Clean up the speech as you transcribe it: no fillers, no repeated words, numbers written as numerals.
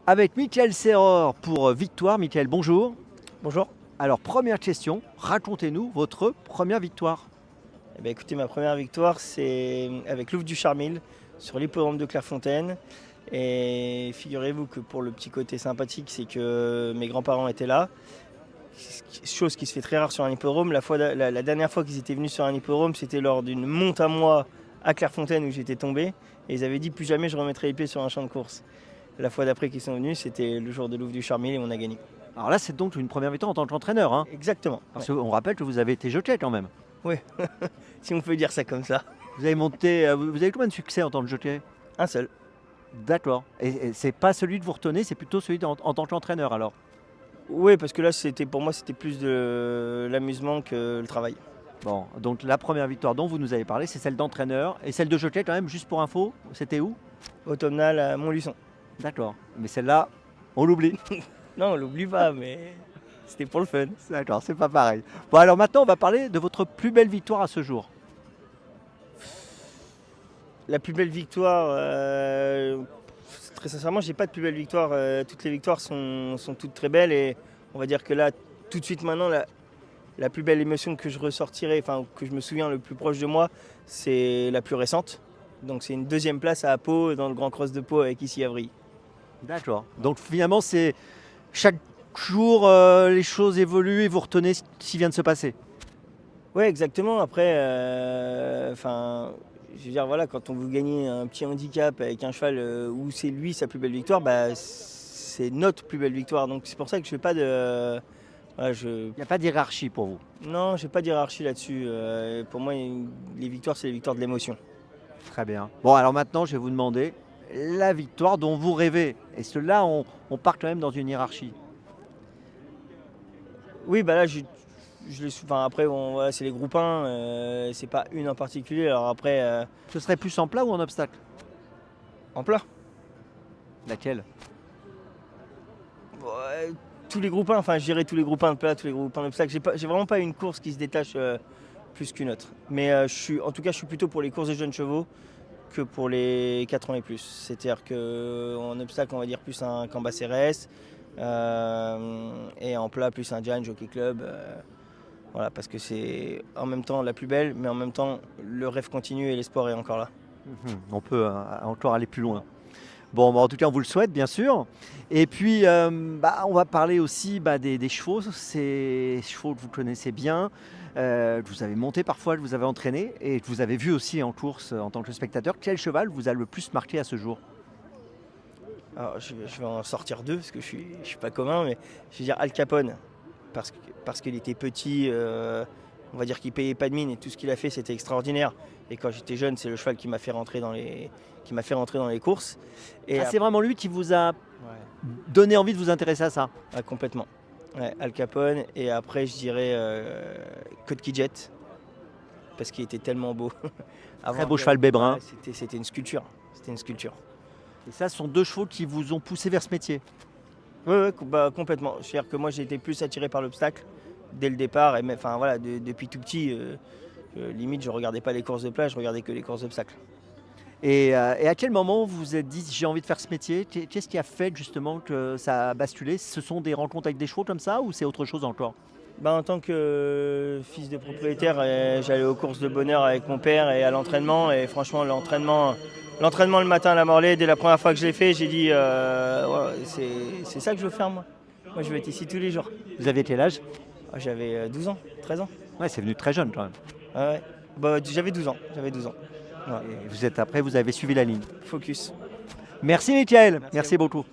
Avec Michael Serreur pour Victoire. Michael, bonjour. Bonjour. Alors, première question, racontez-nous votre première victoire. Eh bien, écoutez, ma première victoire, c'est avec Louvre du Charmil sur l'hippodrome de Clairefontaine. Et figurez-vous que pour le petit côté sympathique, c'est que mes grands-parents étaient là. Chose qui se fait très rare sur un hippodrome. La dernière fois qu'ils étaient venus sur un hippodrome, c'était lors d'une monte à moi à Clairefontaine où j'étais tombé. Et ils avaient dit plus jamais je remettrai les pieds sur un champ de course. La fois d'après qu'ils sont venus, c'était le jour de Louvre du Charmil et on a gagné. Alors là, c'est donc une première victoire en tant qu'entraîneur. Hein, Exactement. parce qu'on rappelle que vous avez été jockey quand même. Oui, si on peut dire ça comme ça. Vous avez combien de succès en tant que jockey? Un seul. D'accord. Et c'est pas celui de vous retenez, c'est plutôt celui en tant qu'entraîneur alors. Oui, parce que là, pour moi, c'était plus de l'amusement que le travail. Bon, donc la première victoire dont vous nous avez parlé, c'est celle d'entraîneur. Et celle de jockey quand même, juste pour info, c'était où? Automnal à Montluçon. D'accord. Mais celle-là, on l'oublie. Non, on l'oublie pas, mais c'était pour le fun. D'accord, c'est pas pareil. Bon, alors maintenant, on va parler de votre plus belle victoire à ce jour. La plus belle victoire, très sincèrement, j'ai pas de plus belle victoire. Toutes les victoires sont toutes très belles et on va dire que là, tout de suite maintenant, la plus belle émotion que je ressortirai, enfin que je me souviens le plus proche de moi, c'est la plus récente. Donc c'est une deuxième place à Pau dans le Grand Cross de Pau avec Ici Avril. D'accord. Donc finalement, c'est chaque jour, les choses évoluent et vous retenez ce qui vient de se passer. Oui, exactement. Après, je veux dire, voilà, quand on veut gagner un petit handicap avec un cheval où c'est lui sa plus belle victoire, bah, c'est notre plus belle victoire. Donc c'est pour ça que je fais pas de. Voilà, Il n'y a pas d'hiérarchie pour vous. Non, je n'ai pas de hiérarchie là-dessus. Pour moi, les victoires, c'est les victoires de l'émotion. Très bien. Bon, alors maintenant, je vais vous demander la victoire dont vous rêvez. Et cela, on part quand même dans une hiérarchie. Oui, bah là, après, voilà, c'est les groupes 1, c'est pas une en particulier. Alors après, Ce serait plus en plat ou en obstacle? en plat. Laquelle? Ouais, tous les groupes 1, enfin je dirais tous les groupes 1 de plat, tous les groupes 1 d'obstacles. J'ai vraiment pas une course qui se détache plus qu'une autre. Mais en tout cas, je suis plutôt pour les courses des jeunes chevaux que pour les 4 ans et plus. C'est-à-dire qu'en obstacle, on va dire plus un Cambacérès et en plat, plus un Giant Jockey Club. Voilà, parce que c'est en même temps la plus belle, mais en même temps, le rêve continue et l'espoir est encore là. On peut encore aller plus loin. Bon, bah, en tout cas, on vous le souhaite, bien sûr. Et puis, on va parler aussi des chevaux. Ces chevaux que vous connaissez bien, que vous avez monté parfois, que vous avez entraîné et que vous avez vu aussi en course en tant que spectateur. Quel cheval vous a le plus marqué à ce jour? Alors, je vais en sortir deux, parce que je suis pas commun, mais je vais dire Al Capone, parce qu'il était petit, on va dire qu'il payait pas de mine, et tout ce qu'il a fait, c'était extraordinaire. Et quand j'étais jeune, c'est le cheval qui m'a fait rentrer dans les courses. Et C'est vraiment lui qui vous a ouais, donné envie de vous intéresser à ça? ouais, complètement. Ouais, Al Capone, et après, je dirais Code Jet, parce qu'il était tellement beau. Très beau cheval bébrun. Ouais, c'était une sculpture. C'était une sculpture. Et ça, ce sont deux chevaux qui vous ont poussé vers ce métier. Oui, complètement. C'est-à-dire que moi, j'ai été plus attiré par l'obstacle dès le départ. Et enfin, voilà, depuis tout petit, limite, je ne regardais pas les courses de plat, je regardais que les courses d'obstacles. Et à quel moment vous vous êtes dit j'ai envie de faire ce métier? Qu'est-ce qui a fait justement que ça a basculé? Ce sont des rencontres avec des chevaux comme ça ou c'est autre chose encore? En tant que fils de propriétaire, j'allais aux courses de bonheur avec mon père et à l'entraînement. Et franchement, l'entraînement le matin à la Morlaix, dès la première fois que je l'ai fait, j'ai dit ouais, c'est ça que je veux faire moi. Moi, je vais être ici tous les jours. Vous aviez quel âge? J'avais 12 ans, 13 ans. Ouais, c'est venu très jeune quand même. Ouais. J'avais 12 ans. Ouais. Et après, vous avez suivi la ligne. Focus. Merci Mickaël, merci beaucoup.